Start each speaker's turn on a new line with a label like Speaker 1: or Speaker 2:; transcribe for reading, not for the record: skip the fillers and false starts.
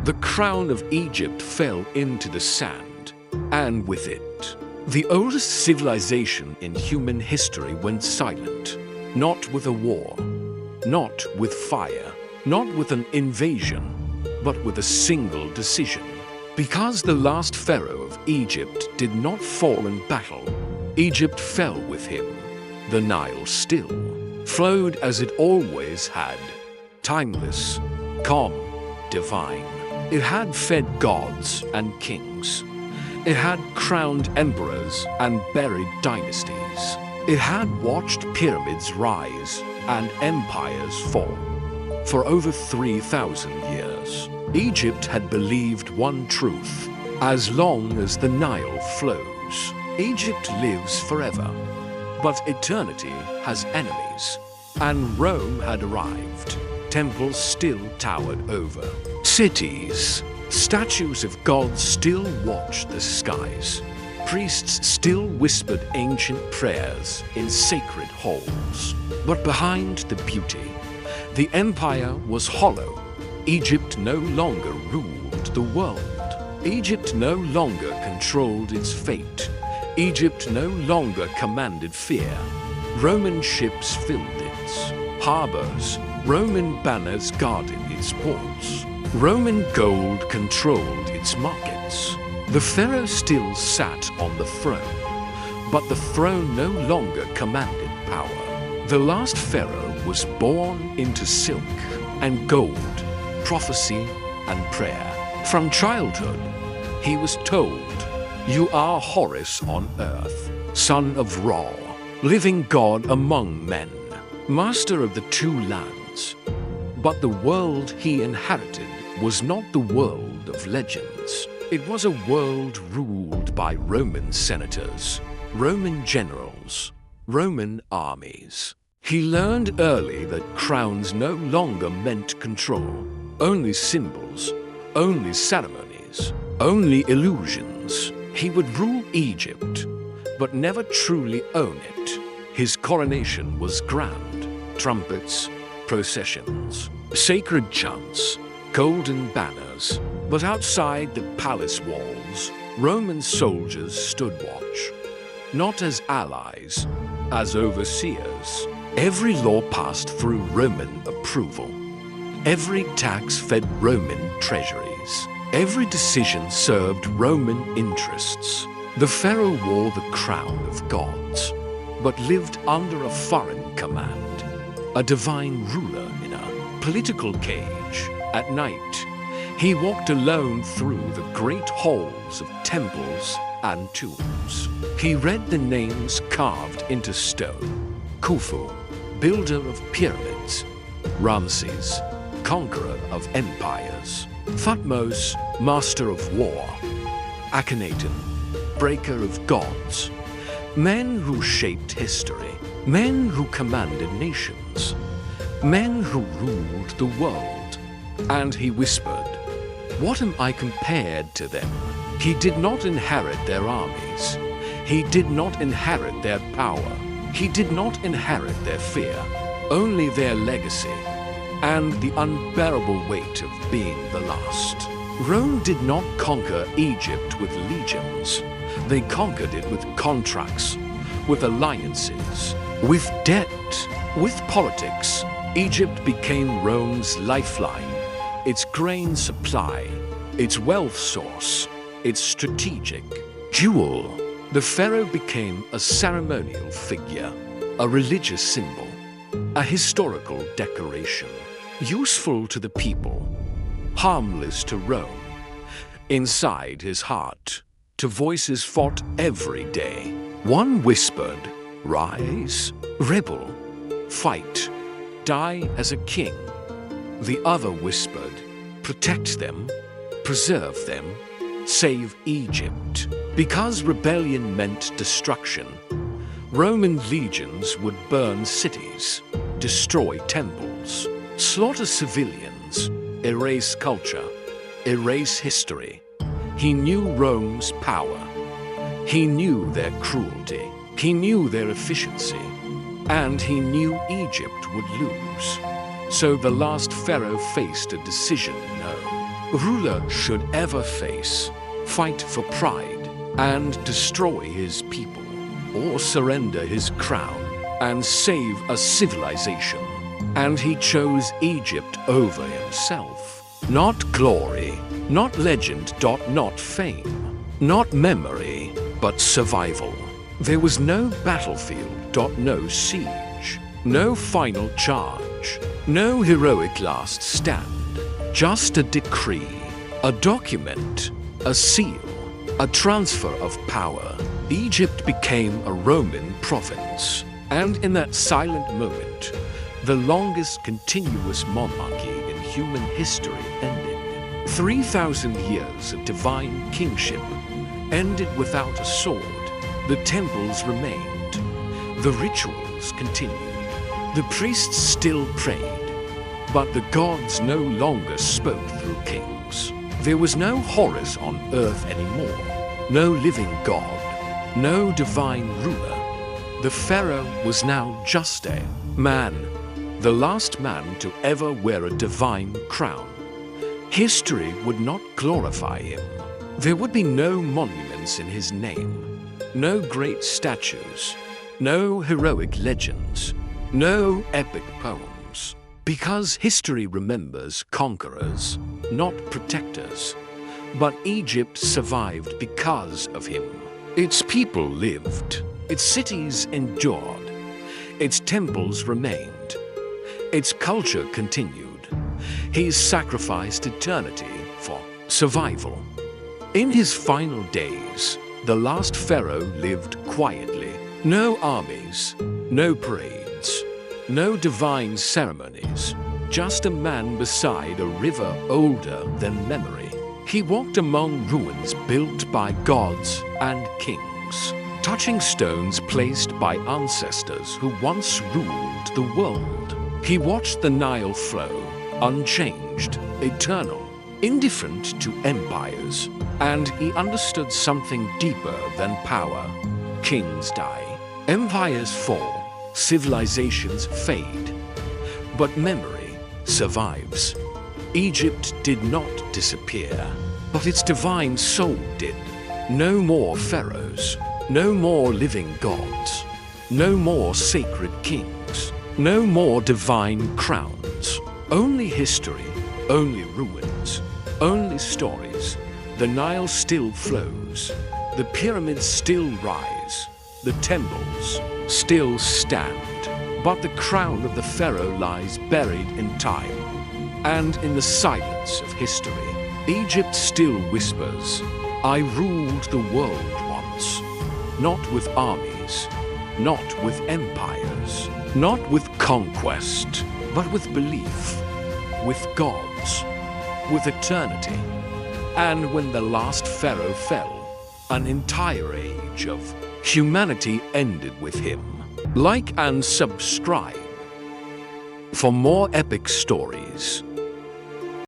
Speaker 1: The crown of Egypt fell into the sand, and with it, the oldest civilization in human history went silent. Not with a war, not with fire, not with an invasion, but with a single decision. Because the last pharaoh of Egypt did not fall in battle, Egypt fell with him. The Nile still flowed as it always had, timeless, calm, divine. It had fed gods and kings. It had crowned emperors and buried dynasties. It had watched pyramids rise and empires fall. For over 3,000 years, Egypt had believed one truth: as long as the Nile flows, Egypt lives forever. But eternity has enemies, and Rome had arrived. Temples still towered over. Cities, statues of gods still watched the skies. Priests still whispered ancient prayers in sacred halls. But behind the beauty, the empire was hollow. Egypt no longer ruled the world. Egypt no longer controlled its fate. Egypt no longer commanded fear. Roman ships filled its harbors. Roman banners guarded its ports. Roman gold controlled its markets. The pharaoh still sat on the throne, but the throne no longer commanded power. The last pharaoh was born into silk and gold, prophecy and prayer. From childhood, he was told, "You are Horus on earth, son of Ra, living God among men, master of the two lands." But the world he inherited was not the world of legends. It was a world ruled by Roman senators, Roman generals, Roman armies. He learned early that crowns no longer meant control. Only symbols, only ceremonies, only illusions. He would rule Egypt, but never truly own it. His coronation was grand: trumpets, processions, sacred chants, golden banners. But outside the palace walls, Roman soldiers stood watch, not as allies, as overseers. Every law passed through Roman approval. Every tax fed Roman treasuries. Every decision served Roman interests. The pharaoh wore the crown of gods, but lived under a foreign command, a divine ruler in a political cage. At night, he walked alone through the great halls of temples and tombs. He read the names carved into stone: Khufu, builder of pyramids; Ramses, conqueror of empires; Thutmose, master of war; Akhenaten, breaker of gods. Men who shaped history, men who commanded nations, men who ruled the world. And he whispered, "What am I compared to them?" He did not inherit their armies. He did not inherit their power. He did not inherit their fear, only their legacy and the unbearable weight of being the last. Rome did not conquer Egypt with legions. They conquered it with contracts, with alliances, with debt, with politics. Egypt became Rome's lifeline, its grain supply, its wealth source, its strategic jewel. The pharaoh became a ceremonial figure, a religious symbol, a historical decoration, useful to the people, harmless to Rome. Inside his heart, two voices fought every day. One whispered, "Rise, rebel, fight, die as a king." The other whispered, "Protect them, preserve them, save Egypt." Because rebellion meant destruction, Roman legions would burn cities, destroy temples, slaughter civilians, erase culture, erase history. He knew Rome's power. He knew their cruelty. He knew their efficiency. And he knew Egypt would lose. So the last pharaoh faced a decision: no. ruler should ever face, fight for pride, and destroy his people, or surrender his crown and save a civilization. And he chose Egypt over himself. Not glory, not legend, not fame, not memory, but survival. There was no battlefield, no siege, no final charge, no heroic last stand, just a decree, a document, a seal, a transfer of power. Egypt became a Roman province, and in that silent moment, the longest continuous monarchy in human history ended. 3,000 years of divine kingship ended without a sword. The temples remained. The rituals continued. The priests still prayed. But the gods no longer spoke through kings. There was no Horus on earth anymore. No living god. No divine ruler. The pharaoh was now just a man. The last man to ever wear a divine crown. History would not glorify him. There would be no monuments in his name, no great statues, no heroic legends, no epic poems. Because history remembers conquerors, not protectors. But Egypt survived because of him. Its people lived, its cities endured, its temples remained. Its culture continued. He sacrificed eternity for survival. In his final days, the last pharaoh lived quietly. No armies, no parades, no divine ceremonies. Just a man beside a river older than memory. He walked among ruins built by gods and kings, touching stones placed by ancestors who once ruled the world. He watched the Nile flow, unchanged, eternal, indifferent to empires, and he understood something deeper than power. Kings die, empires fall, civilizations fade, but memory survives. Egypt did not disappear, but its divine soul did. No more pharaohs, no more living gods, no more sacred kings. No more divine crowns. Only history, only ruins, only stories. The Nile still flows. The pyramids still rise. The temples still stand. But the crown of the pharaoh lies buried in time. And in the silence of history, Egypt still whispers, I ruled the world once. Not with armies, not with empires. Not with conquest, but with belief, with gods, with eternity. And when the last pharaoh fell, an entire age of humanity ended with him. Like and subscribe for more epic stories.